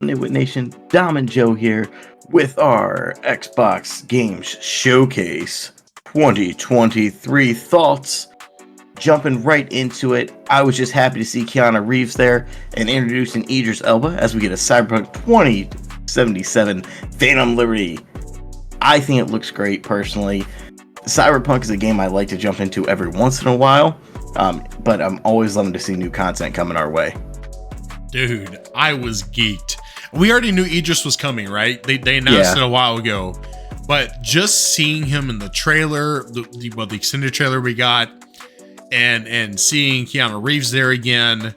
Nitwit Nation, Dom and Joe here with our Xbox Games Showcase 2023 thoughts. Jumping right into it, I was just happy to see Keanu Reeves there and introducing Idris Elba as we get a Cyberpunk 2077 Phantom Liberty. I think it looks great personally. Cyberpunk is a game I like to jump into every once in a while, but I'm always loving to see new content coming our way. Dude, I was geeked. We already knew Idris was coming, right? They announced it a while ago, but just seeing him in the trailer, the extended trailer we got, and seeing Keanu Reeves there again,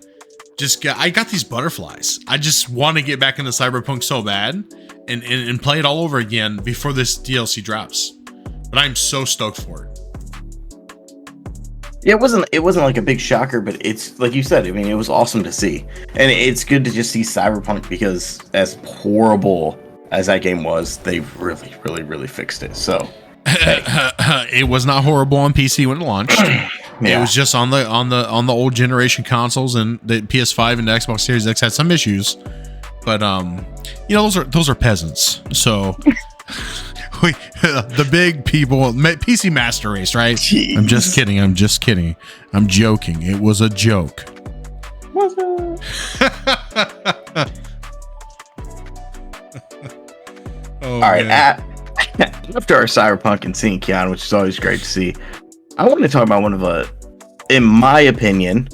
I got these butterflies. I just want to get back into Cyberpunk so bad and play it all over again before this DLC drops. But I'm so stoked for it. Yeah, it wasn't like a big shocker, but it's like you said. I mean, it was awesome to see, and it's good to just see Cyberpunk because as horrible as that game was, they really fixed it. So hey. It was not horrible on PC when it launched. It was just on the old generation consoles, and the PS5 and the Xbox Series X had some issues, but those are peasants. So. The big people, PC Master Race, right? Jeez. I'm just kidding. I'm joking. It was a joke. Oh, all right. After our Cyberpunk and seeing Keanu, which is always great to see, I want to talk about one of in my opinion,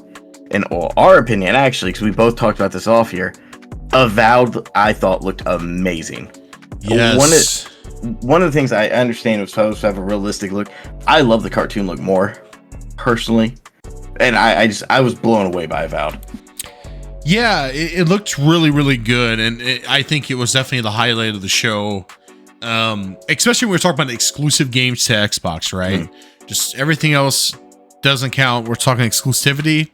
and our opinion actually, because we both talked about this off here. Avowed, I thought looked amazing. Yes. One of the things I understand it was supposed to have a realistic look. I love the cartoon look more, personally, and I was blown away by Avowed. Yeah, it looked really good, and I think it was definitely the highlight of the show. Especially when we're talking about exclusive games to Xbox, right? Just everything else doesn't count. We're talking exclusivity.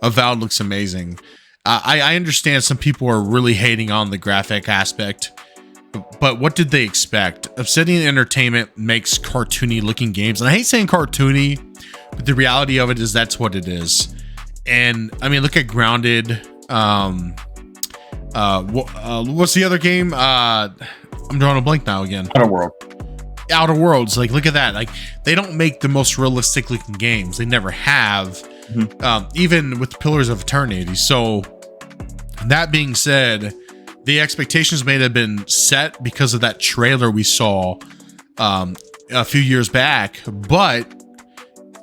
Avowed looks amazing. I understand some people are really hating on the graphic aspect. But what did they expect? Obsidian Entertainment makes cartoony looking games. And I hate saying cartoony, but the reality of it is that's what it is. And I mean, look at Grounded. What's the other game? I'm drawing a blank now again. Outer Worlds. Like, look at that. Like, they don't make the most realistic looking games. They never have. Even with Pillars of Eternity. So that being said, the expectations may have been set because of that trailer we saw a few years back, but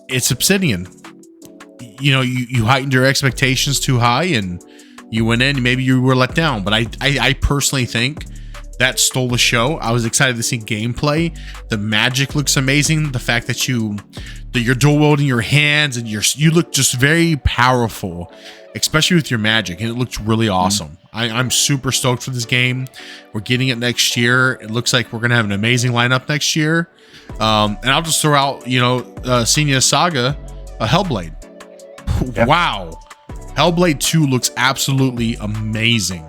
it's Obsidian. You heightened your expectations too high, and you went in. Maybe you were let down, but I personally think that stole the show. I was excited to see gameplay. The magic looks amazing. The fact that you're dual wielding your hands and you look just very powerful, especially with your magic, and it looked really awesome. I'm super stoked for this game. We're getting it next year. It looks like we're gonna have an amazing lineup next year. And I'll just throw out, Senior Saga, Hellblade. Yep. Wow, Hellblade 2 looks absolutely amazing.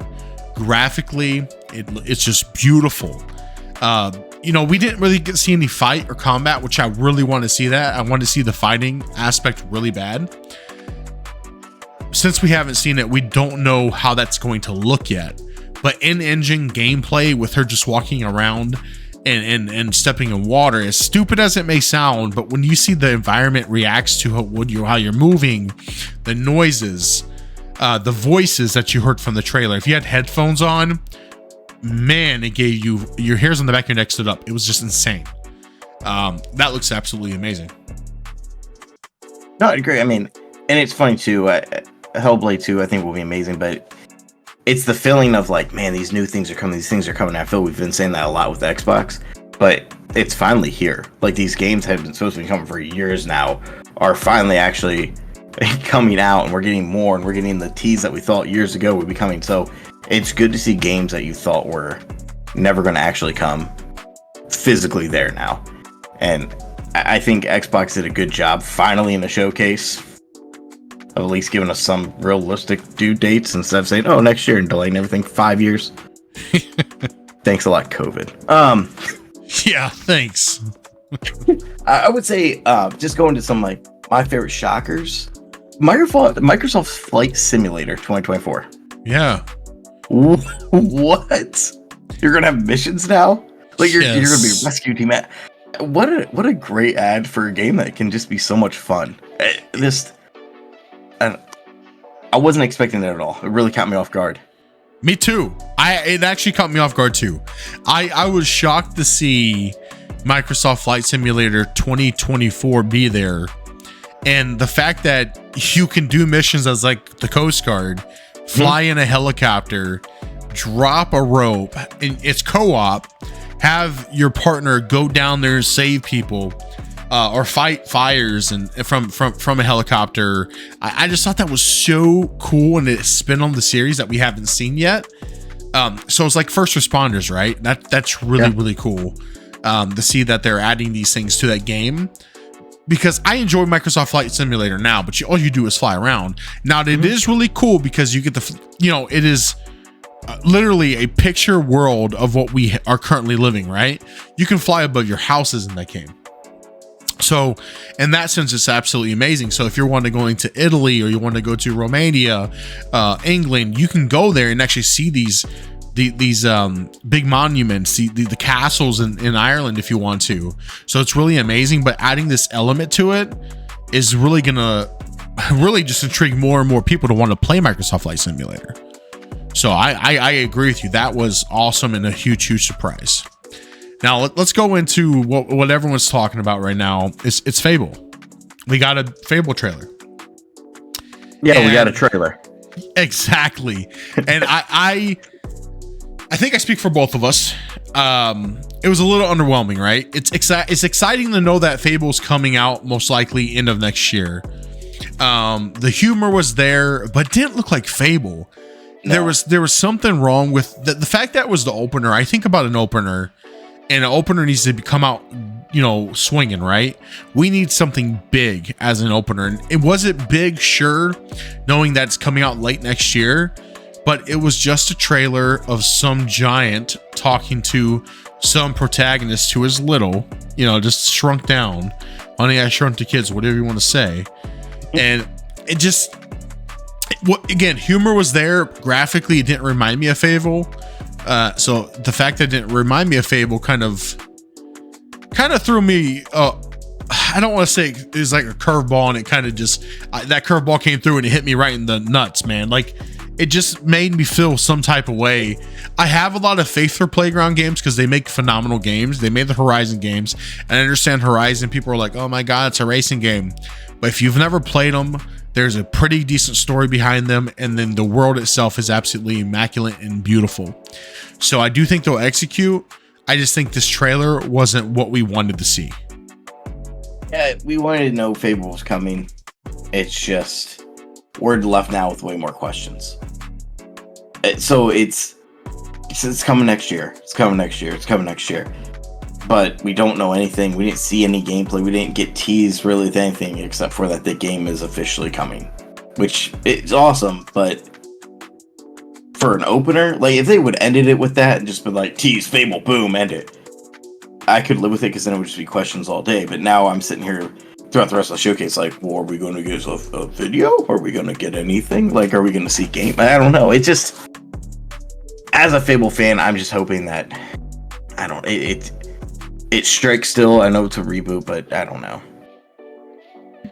Graphically, it's just beautiful. We didn't really get to see any fight or combat, which I really want to see that. I want to see the fighting aspect really bad. Since we haven't seen it, we don't know how that's going to look yet. But in-engine gameplay with her just walking around and stepping in water, as stupid as it may sound, but when you see the environment reacts to how you're moving, the noises, the voices that you heard from the trailer. If you had headphones on, man, it gave you your hairs on the back of your neck stood up. It was just insane. That looks absolutely amazing. No, I agree. I mean, and it's funny too. Hellblade 2, I think, will be amazing, but it's the feeling of like, man, these new things are coming. These things are coming. I feel we've been saying that a lot with Xbox, but it's finally here. Like, these games have been supposed to be coming for years now, are finally actually coming out, and we're getting more, and we're getting the tease that we thought years ago would be coming. So it's good to see games that you thought were never going to actually come physically there now. And I think Xbox did a good job finally in the showcase of at least giving us some realistic due dates instead of saying, oh, next year, and delaying everything 5 years. Thanks a lot, COVID. Yeah, thanks. I would say, just going to some like my favorite shockers. Microsoft Flight Simulator 2024. Yeah. What? You're gonna have missions now? Like you're gonna be a rescue team. What a great ad for a game that can just be so much fun. I wasn't expecting it at all. It really caught me off guard. Me too. It actually caught me off guard too. I was shocked to see Microsoft Flight Simulator 2024 be there, and the fact that you can do missions as like the Coast Guard, fly in a helicopter, drop a rope, and it's co-op, have your partner go down there and save people, or fight fires and from a helicopter. I just thought that was so cool, and it's spin on the series that we haven't seen yet. So it's like first responders, right? That's really cool to see that they're adding these things to that game, because I enjoy Microsoft Flight Simulator now, but all you do is fly around. Now it is really cool because you get it is literally a picture world of what we are currently living, right? You can fly above your houses in that game. So in that sense, it's absolutely amazing. So if you're wanting to go into Italy, or you want to go to Romania, England, you can go there and actually see these big monuments, see the castles in Ireland if you want to. So it's really amazing, but adding this element to it is really gonna just intrigue more and more people to want to play Microsoft Flight Simulator. So I agree with you. That was awesome and a huge surprise. Now let's go into what everyone's talking about right now. It's Fable. We got a Fable trailer. Yeah, we got a trailer. Exactly. And I think I speak for both of us. It was a little underwhelming, right? It's exciting to know that Fable's coming out most likely end of next year. The humor was there, but didn't look like Fable. No. There was something wrong with the fact that was the opener. I think about an opener, and an opener needs to come out, swinging, right? We need something big as an opener. And it wasn't big, sure, knowing that it's coming out late next year, but it was just a trailer of some giant talking to some protagonist who is little, just shrunk down. Honey, I Shrunk the Kids, whatever you want to say. And it just, again, humor was there. Graphically, it didn't remind me of Fable. So the fact that it didn't remind me of Fable kind of threw me. I don't want to say it was like a curveball, and it kind of just that curveball came through and it hit me right in the nuts, man. Like, it just made me feel some type of way. I have a lot of faith for Playground Games because they make phenomenal games. They made the Horizon games, and I understand Horizon. People are like, "Oh my God, it's a racing game," but if you've never played them, there's a pretty decent story behind them, and then the world itself is absolutely immaculate and beautiful. So I do think they'll execute. I just think this trailer wasn't what we wanted to see. Yeah, we wanted to know Fable was coming. It's just we're left now with way more questions. So it's coming next year. It's coming next year. But we don't know anything. We didn't see any gameplay. We didn't get teased really with anything except for that the game is officially coming, which is awesome. But for an opener, like if they would ended it with that and just been like, tease Fable, boom, end it, I could live with it because then it would just be questions all day. But now I'm sitting here throughout the rest of the showcase like, well, are we going to get a video? Are we going to get anything? Like, are we going to see game? I don't know. It just, as a Fable fan, I'm just hoping that, it strikes still. I know it's a reboot, but I don't know.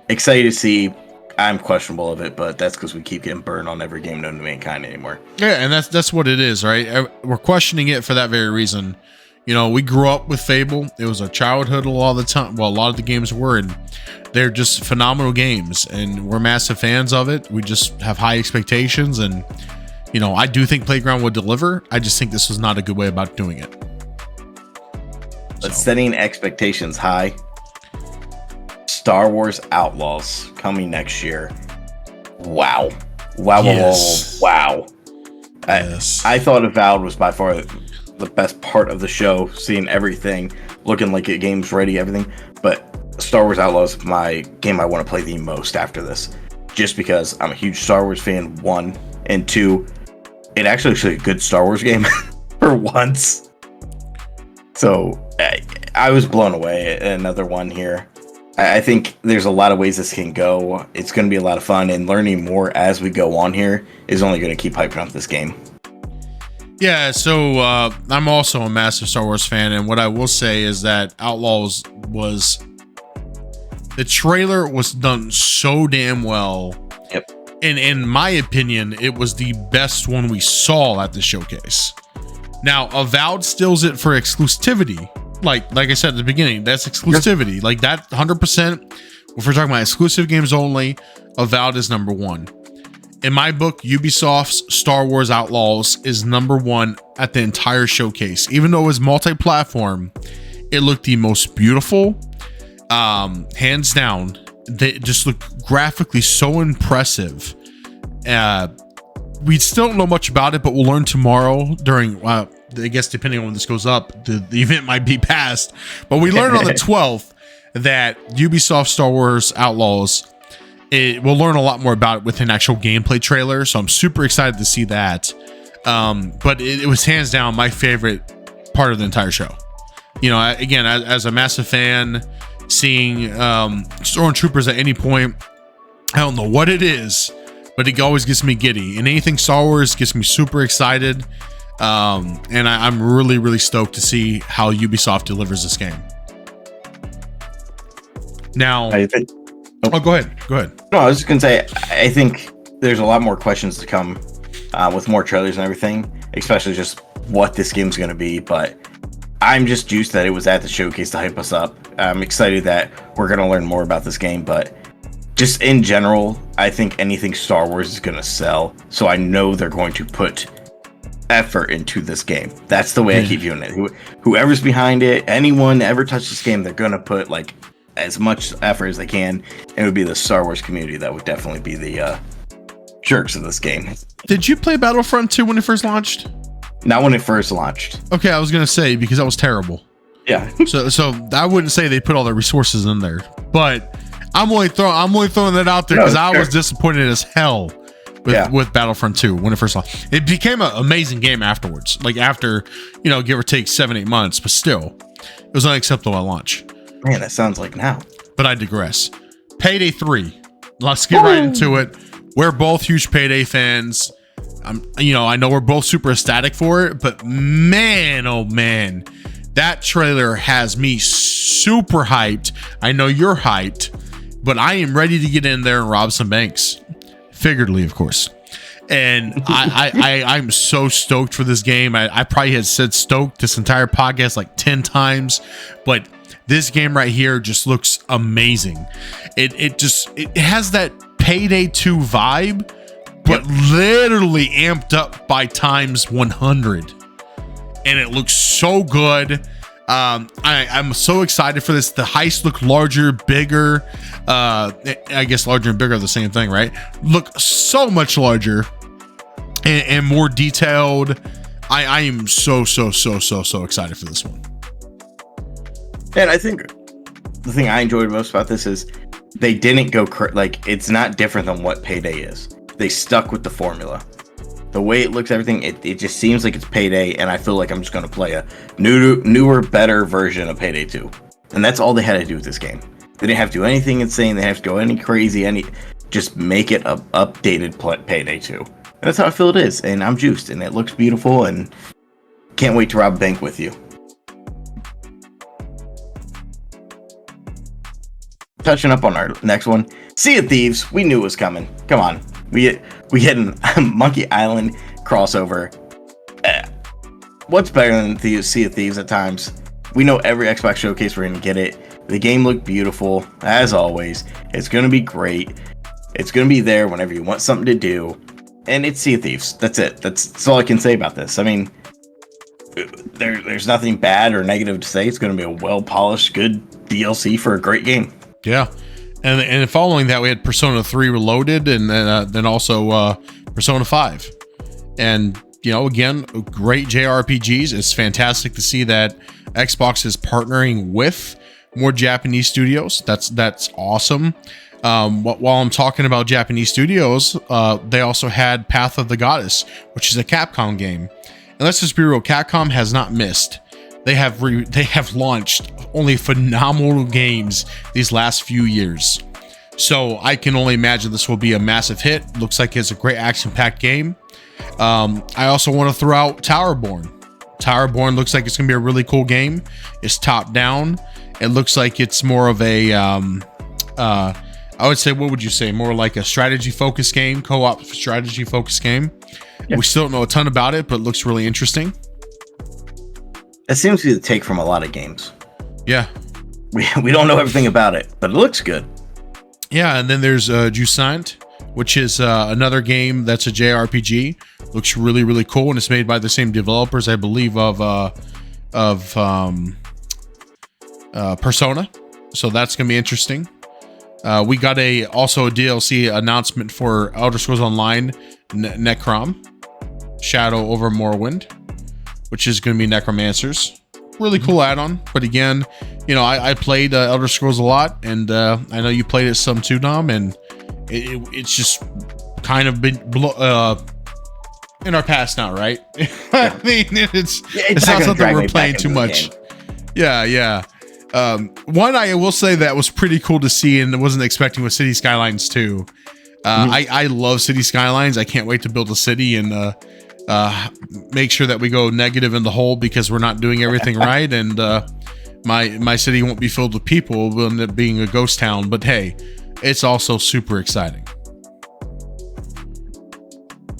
Excited to see. I'm questionable of it, but that's because we keep getting burned on every game known to mankind anymore. Yeah, and that's what it is, right? We're questioning it for that very reason. We grew up with Fable. It was our childhood a lot of the time. Well, a lot of the games were, and they're just phenomenal games, and we're massive fans of it. We just have high expectations, and I do think Playground would deliver. I just think this was not a good way about doing it. But setting expectations high. Star Wars Outlaws coming next year. Wow. Yes. Wow. Yes. I thought Avowed was by far the best part of the show, seeing everything, looking like a game's ready, everything. But Star Wars Outlaws is my game I want to play the most after this. Just because I'm a huge Star Wars fan, 1. And 2, it actually looks like a good Star Wars game for once. So I was blown away. Another one here. I think there's a lot of ways this can go. It's going to be a lot of fun, and learning more as we go on here is only going to keep hyping up this game. Yeah, so I'm also a massive Star Wars fan, and what I will say is that Outlaws the trailer was done so damn well. Yep. And in my opinion, it was the best one we saw at the showcase. Now, Avowed steals it for exclusivity. Like I said at the beginning, that's exclusivity. Yep. Like that 100%. If we're talking about exclusive games only, Avowed is number one. In my book, Ubisoft's Star Wars Outlaws is number one at the entire showcase. Even though it was multi-platform, it looked the most beautiful, hands down. They just look graphically so impressive. We still don't know much about it, but we'll learn tomorrow during, I guess depending on when this goes up, the event might be past. But we learned on the 12th that Ubisoft Star Wars Outlaws, we'll learn a lot more about it with an actual gameplay trailer. So I'm super excited to see that. But it was hands down my favorite part of the entire show. You know, again, as a massive fan, seeing stormtroopers at any point, I don't know what it is, but it always gets me giddy, and anything Star Wars gets me super excited. And I'm really stoked to see how Ubisoft delivers this game. Now, I think, go ahead. No, I was just gonna say, I think there's a lot more questions to come with more trailers and everything, especially just what this game's gonna be. But I'm just juiced that it was at the showcase to hype us up. I'm excited that we're going to learn more about this game, but just in general, I think anything Star Wars is going to sell. So I know they're going to put effort into this game. That's the way I keep viewing it. Whoever's behind it, anyone ever touch this game, they're going to put like as much effort as they can. It would be the Star Wars community that would definitely be the jerks of this game. Did you play Battlefront 2 when it first launched? Not when it first launched. Okay, I was gonna say, because that was terrible. Yeah. so I wouldn't say they put all their resources in there, but I'm only throwing that out there because I was disappointed as hell with Battlefront 2 when it first launched. It became an amazing game afterwards, like after, you know, give or take 7-8 months, but still, it was unacceptable at launch. Man, that sounds like now. But I digress. Payday 3. Let's get right into it. We're both huge Payday fans. I know we're both super ecstatic for it, but man, oh man, that trailer has me super hyped. I know you're hyped, but I am ready to get in there and rob some banks, figuratively, of course. And I'm so stoked for this game. I probably had said stoked this entire podcast like 10 times, but this game right here just looks amazing. It has that Payday 2 vibe, but literally amped up by times 100, and it looks so good. I'm so excited for this. The heists look larger, bigger. I guess larger and bigger are the same thing, right? Look so much larger and more detailed. I am so excited for this one. And I think the thing I enjoyed most about this is they didn't go like, it's not different than what Payday is. They stuck with the formula. The way it looks, everything, it just seems like it's Payday, and I feel like I'm just going to play a newer, better version of Payday 2. And that's all they had to do with this game. They didn't have to do anything insane. They didn't have to go any crazy, just make it a updated Payday 2. And that's how I feel it is, and I'm juiced, and it looks beautiful, and can't wait to rob a bank with you. Touching up on our next one, Sea of Thieves. We knew it was coming. Come on. We had a Monkey Island crossover. What's better than Sea of Thieves at times? We know every Xbox showcase we're going to get it. The game looked beautiful, as always. It's going to be great. It's going to be there whenever you want something to do. And it's Sea of Thieves. That's it. That's all I can say about this. I mean, there's nothing bad or negative to say. It's going to be a well-polished, good DLC for a great game. Yeah. And following that, we had Persona 3 Reloaded, and then also Persona 5. And, you know, again, great JRPGs. It's fantastic to see that Xbox is partnering with more Japanese studios. That's awesome. While I'm talking about Japanese studios, they also had Path of the Goddess, which is a Capcom game. And let's just be real, Capcom has not missed. They have launched only phenomenal games these last few years. So I can only imagine this will be a massive hit. Looks like it's a great action-packed game. I also want to throw out Towerborn. Towerborn looks like it's gonna be a really cool game. It's top down. It looks like it's more of a I would say, what would you say, more like a strategy focused game, co-op strategy focused game. Yeah. We still don't know a ton about it, but it looks really interesting. It seems to be the take from a lot of games. Yeah, we don't know everything about it, but it looks good. Yeah, and then there's Jusant, which is another game that's a JRPG. Looks really, really cool, and it's made by the same developers, I believe, of Persona. So that's gonna be interesting. We got also a DLC announcement for Elder Scrolls Online Necrom Shadow over Morrowind, which is going to be Necromancers. Really cool add-on. But again, you know, I played Elder Scrolls a lot, and I know you played it some too, Dom, and it's just kind of been in our past now, right? I mean, it's not something we're playing too much. Yeah. One I will say that was pretty cool to see and wasn't expecting was City Skylines 2. I love City Skylines. I can't wait to build a city and make sure that we go negative in the hole because we're not doing everything right, and my city won't be filled with people. We'll end up being a ghost town, but hey, it's also super exciting.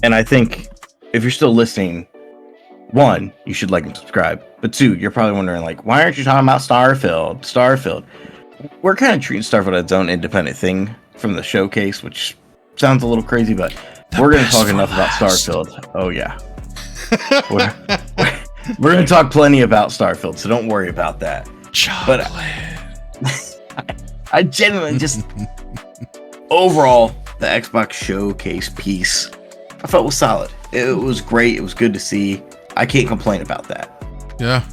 And I think if you're still listening, one, you should like and subscribe. But two, you're probably wondering, like, why aren't you talking about Starfield? We're kind of treating Starfield as its own independent thing from the showcase, which sounds a little crazy, but we're going to talk enough about Starfield. Oh, yeah. we're going to talk plenty about Starfield, so don't worry about that. Chocolate. But I genuinely just... overall, the Xbox showcase piece, I felt was solid. It was great. It was good to see. I can't complain about that. Yeah.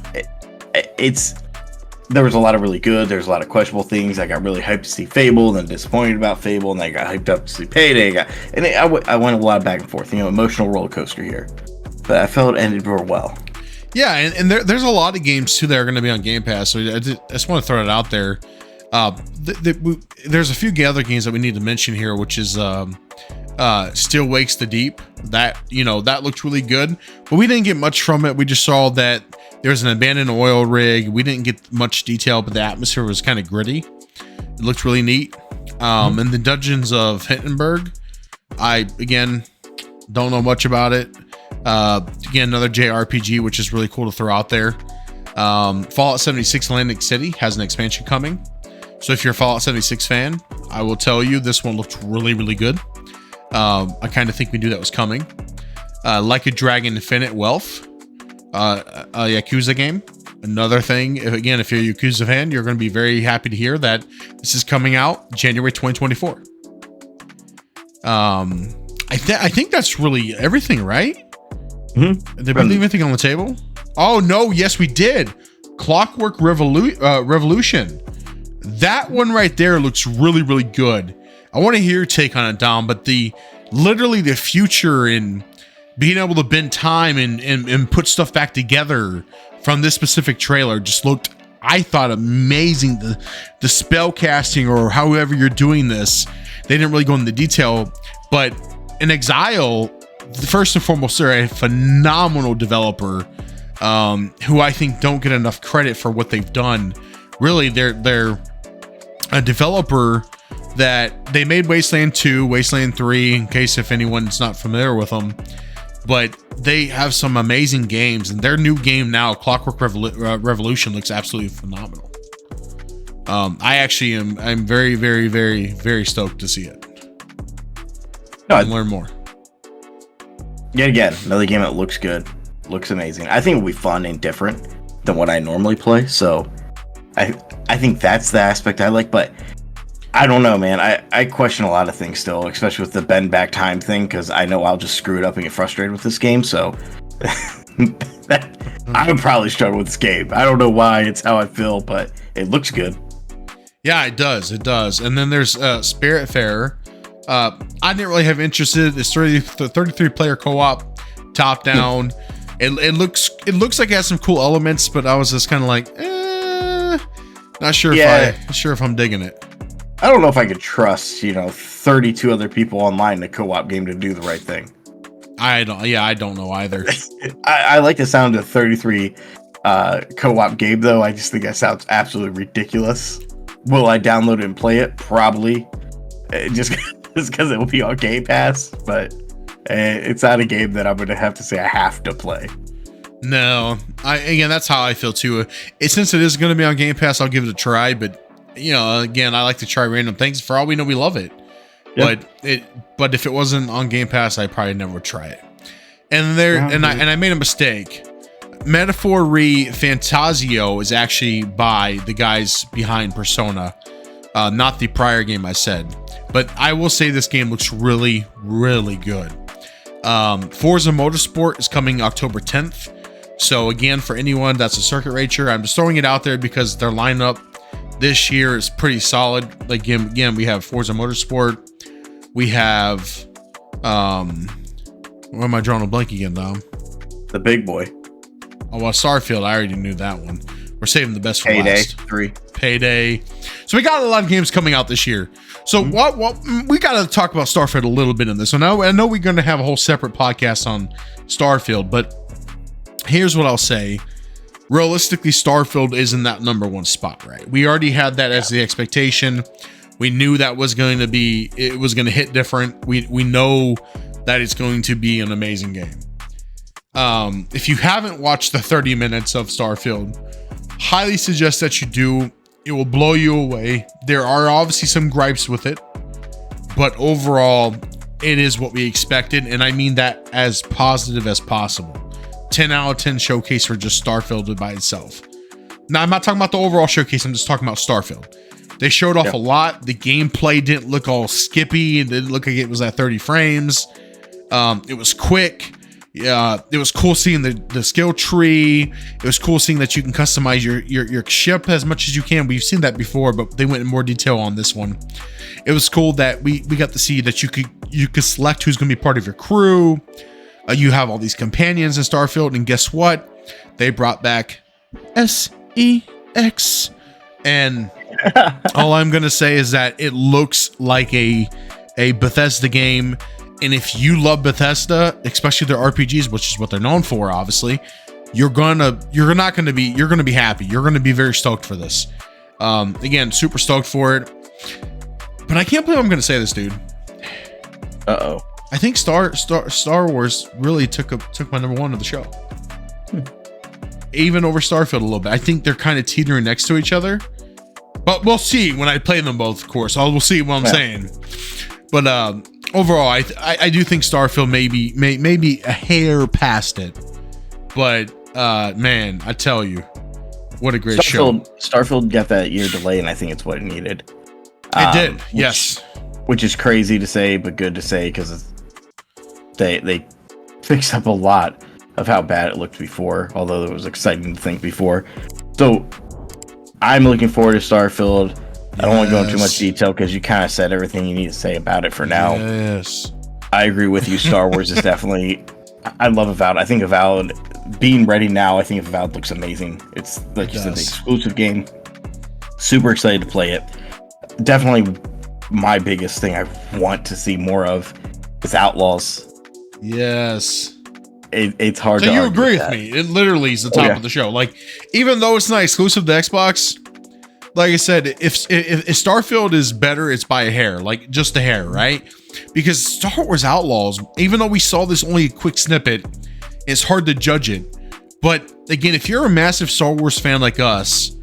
There was a lot of really good. There's a lot of questionable things. I got really hyped to see Fable, then disappointed about Fable, and then I got hyped up to see Payday. I went a lot back and forth. You know, emotional roller coaster here. But I felt it ended real well. Yeah, and there's a lot of games too that are going to be on Game Pass. So I just want to throw it out there. There's a few other games that we need to mention here, which is Still Wakes the Deep. That looked really good, but we didn't get much from it. We just saw that there's an abandoned oil rig. We didn't get much detail, but the atmosphere was kind of gritty. It looked really neat. And the Dungeons of Hindenburg, I again don't know much about it. Again, another JRPG, which is really cool to throw out there. Fallout 76 Atlantic City has an expansion coming, so if you're a Fallout 76 fan, I will tell you this one looked really, really good. I kind of think we knew that was coming. Like a Dragon Infinite Wealth, a Yakuza game. Another thing, if you're a Yakuza fan, you're going to be very happy to hear that this is coming out January 2024. I think that's really everything, right? Mm-hmm. Did we leave anything on the table? Oh no, yes we did. Clockwork Revolution. That one right there looks really, really good. I want to hear your take on it, Dom, but literally the future in being able to bend time and put stuff back together from this specific trailer just looked, I thought, amazing. The spell casting, or however you're doing this, they didn't really go into detail, but in Exile, first and foremost, they're a phenomenal developer who I think don't get enough credit for what they've done. Really, they're a developer that they made Wasteland 2, Wasteland 3, in case if anyone's not familiar with them, but they have some amazing games, and their new game now, Clockwork Revolution, looks absolutely phenomenal. I'm very, very, very, very stoked to see it. And learn more. Yet again, another game that looks good, looks amazing. I think it'll be fun and different than what I normally play, so I think that's the aspect I like, but I don't know, man. I question a lot of things still, especially with the bend back time thing, because I know I'll just screw it up and get frustrated with this game, so I would probably struggle with this game. I don't know why, it's how I feel, but it looks good. Yeah, it does. And then there's Spiritfarer. I didn't really have interest in it. It's 33 player co-op, top down. It looks like it has some cool elements, but I was just kind of like, not sure if I'm digging it. I don't know if I could trust 32 other people online in a co-op game to do the right thing. I don't know either. I like the sound of 33 co-op game though. I just think that sounds absolutely ridiculous. Will I download it and play it? Probably. Just because it will be on Game Pass, but it's not a game that I'm going to have to say I have to play. No, again, that's how I feel too. Since it is going to be on Game Pass, I'll give it a try. But again, I like to try random things. For all we know, we love it. Yep. But if it wasn't on Game Pass, I probably never would try it. And I made a mistake. Metaphor Fantasio is actually by the guys behind Persona, not the prior game I said. But I will say this game looks really, really good. Forza Motorsport is coming October 10th. So again, for anyone that's a circuit racer, I'm just throwing it out there because their lineup this year is pretty solid. Like again, we have Forza Motorsport. We have where am I drawing a blank again, Dom? The big boy. Oh, well, Starfield, I already knew that one. We're saving the best for Payday last. 3. Payday. So we got a lot of games coming out this year. So what we got to talk about Starfield a little bit in this. So now I know we're going to have a whole separate podcast on Starfield, but here's what I'll say. Realistically, Starfield is in that number one spot, right? We already had that as the expectation. We knew that was going to be, it was going to hit different. We know that it's going to be an amazing game. If you haven't watched the 30 minutes of Starfield, highly suggest that you do. It will blow you away. There are obviously some gripes with it, but overall, it is what we expected. And I mean that as positive as possible. 10 out of 10 showcase for just Starfield by itself. Now, I'm not talking about the overall showcase. I'm just talking about Starfield. They showed off a lot. The gameplay didn't look all skippy. It didn't look like it was at 30 frames. It was quick. It was cool seeing the skill tree. It was cool seeing that you can customize your ship as much as you can. We've seen that before, but they went in more detail on this one. It was cool that we got to see that you could select who's going to be part of your crew. You have all these companions in Starfield, and guess what? They brought back SEX. And all I'm going to say is that it looks like a Bethesda game. And if you love Bethesda, especially their RPGs, which is what they're known for, obviously, you're going to be happy. You're going to be very stoked for this. Again, super stoked for it. But I can't believe I'm going to say this, dude. Uh-oh. I think Star Wars really took my number one of the show. Even over Starfield a little bit. I think they're kind of teetering next to each other. But we'll see when I play them both, of course. We'll see what I'm saying. But overall, I do think Starfield may be a hair past it. But man, I tell you, what a great show. Starfield got that year delay, and I think it's what it needed. It did, yes. Which is crazy to say, but good to say, because they fixed up a lot of how bad it looked before, although it was exciting to think before. So I'm looking forward to Starfield. I don't want to go into too much detail because you kind of said everything you need to say about it for now. Yes. I agree with you. Star Wars is definitely... I love Avowed. I think Avowed, being ready now, I think Avowed looks amazing. It's, like you said, the exclusive game. Super excited to play it. Definitely my biggest thing I want to see more of is Outlaws. Yes. It's hard to argue. So you agree with that. me. It literally is the top of the show. Like, even though it's not exclusive to Xbox... Like I said, if Starfield is better, it's by a hair, like just a hair, right? Because Star Wars Outlaws, even though we saw this only a quick snippet, it's hard to judge it. But again, if you're a massive Star Wars fan like us,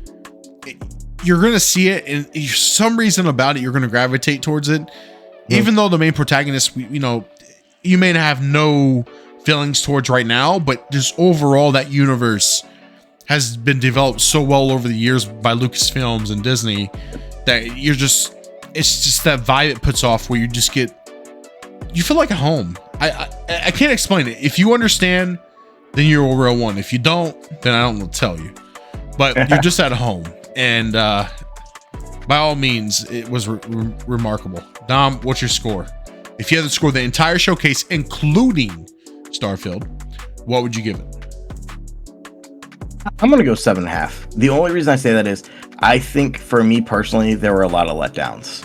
you're going to see it, and for some reason about it, you're going to gravitate towards it. Even though the main protagonist, you may have no feelings towards right now, but just overall that universe has been developed so well over the years by Lucasfilms and Disney that it's just that vibe it puts off where you feel like at home. I can't explain it. If you understand, then you're a real one. If you don't, then I don't know what to tell you. But you're just at home. And by all means, it was remarkable. Dom, what's your score? If you had to score the entire showcase, including Starfield, what would you give it? I'm going to go 7.5. The only reason I say that is I think for me personally, there were a lot of letdowns.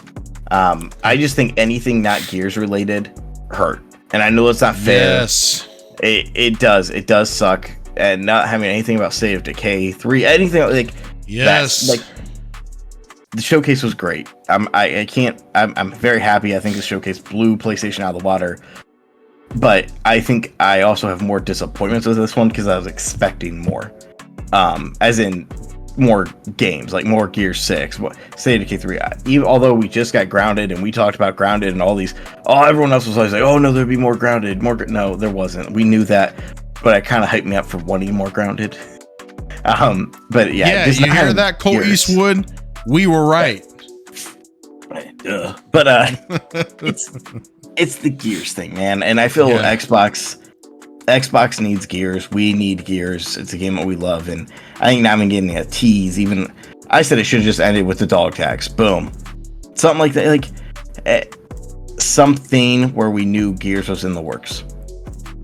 I just think anything not Gears related hurt. And I know it's not fair. Yes. It does suck. And not having anything about State of Decay 3, anything like yes, like the showcase was great. I'm very happy. I think the showcase blew PlayStation out of the water. But I think I also have more disappointments with this one because I was expecting more. As in more games, like more Gear 6, State of Decay 3. Even although we just got Grounded and we talked about Grounded and all these, everyone else was always like, oh no, there'd be more Grounded, no, there wasn't. We knew that, but it kind of hyped me up for wanting more Grounded. But yeah, you hear that, Cole Eastwood? We were right. But it's the Gears thing, man, and I feel Xbox needs Gears. We need Gears. It's a game that we love, and I think now I'm getting a tease. Even I said it should have just ended with the dog tags. Boom, something like that, like something where we knew Gears was in the works.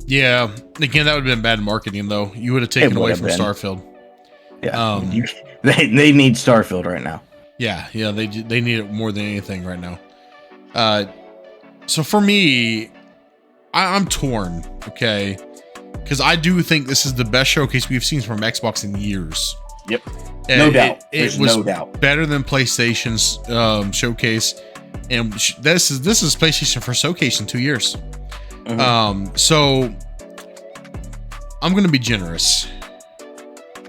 Yeah, again, that would have been bad marketing, though. You would have taken away from Starfield. Yeah, they need Starfield right now. Yeah, they need it more than anything right now. So for me, I'm torn. Okay. Because I do think this is the best showcase we've seen from Xbox in years. Yep. No doubt. It was no doubt better than PlayStation's showcase, and this is PlayStation first showcase in 2 years. Mm-hmm. So I'm gonna be generous.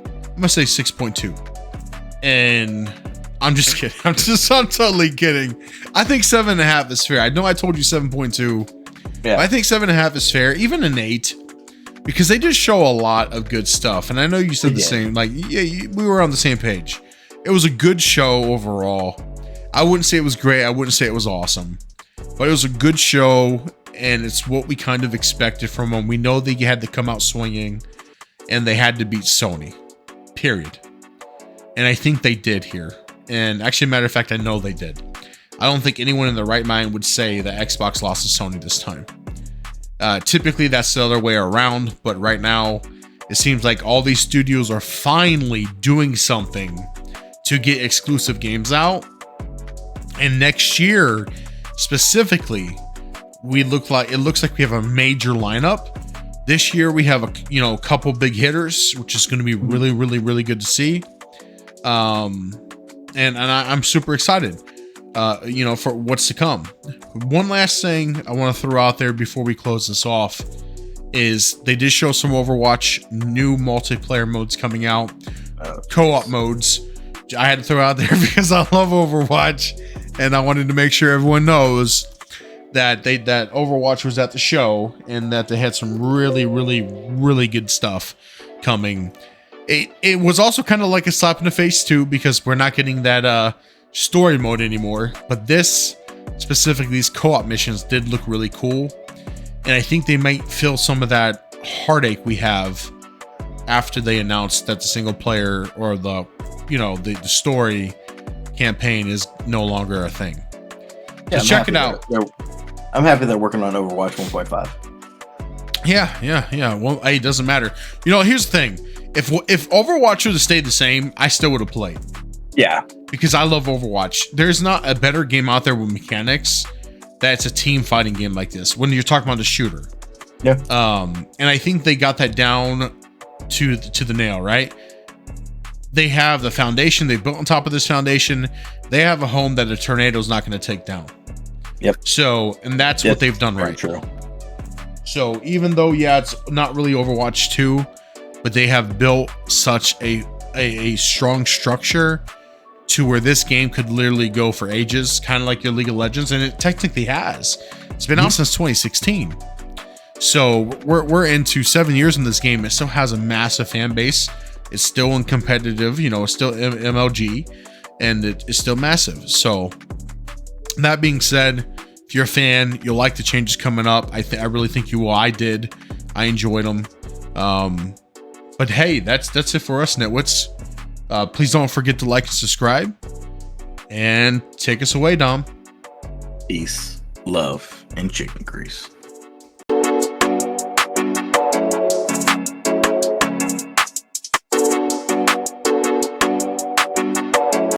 I'm gonna say 6.2, and I'm just kidding. I'm totally kidding. I think 7.5 is fair. I know I told you 7.2. Yeah. I think 7.5 is fair. Even an 8. Because they just show a lot of good stuff. And I know you said the same. Like, yeah, we were on the same page. It was a good show overall. I wouldn't say it was great. I wouldn't say it was awesome. But it was a good show. And it's what we kind of expected from them. We know they had to come out swinging. And they had to beat Sony. Period. And I think they did here. And actually, matter of fact, I know they did. I don't think anyone in their right mind would say that Xbox lost to Sony this time. Typically that's the other way around, but right now it seems like all these studios are finally doing something to get exclusive games out. And next year specifically, it looks like we have a major lineup. This year we have a couple big hitters, which is going to be really, really, really good to see. And I'm super excited. For what's to come. One last thing I want to throw out there before we close this off is they did show some Overwatch new multiplayer modes coming out, co-op modes. I had to throw out there because I love Overwatch, and I wanted to make sure everyone knows that that Overwatch was at the show and that they had some really, really, really good stuff coming. It was also kind of like a slap in the face too, because we're not getting that story mode anymore, but this specifically, these co-op missions did look really cool, and I think they might fill some of that heartache we have after they announced that the single player or the story campaign is no longer a thing. Yeah, so check it out. I'm happy they're working on Overwatch 1.5. Yeah. Well, hey, it doesn't matter. Here's the thing: if Overwatch would have stayed the same, I still would have played. Yeah, because I love Overwatch. There's not a better game out there with mechanics that's a team fighting game like this when you're talking about the shooter. Yeah. And I think they got that down to the nail, right? They have the foundation they built on top of this foundation. They have a home that a tornado is not going to take down. Yep. So, and that's what they've done right. True. So even though, it's not really Overwatch 2, but they have built such a strong structure to where this game could literally go for ages, kind of like your League of Legends, and it technically has. It's been out since 2016. So we're into 7 years in this game. It still has a massive fan base. It's still in competitive, it's still MLG, and it's still massive. So that being said, if you're a fan, you'll like the changes coming up. I really think you will. I did. I enjoyed them. But hey, that's it for us, Nitwits. Please don't forget to like and subscribe. And take us away, Dom. Peace, love, and chicken grease.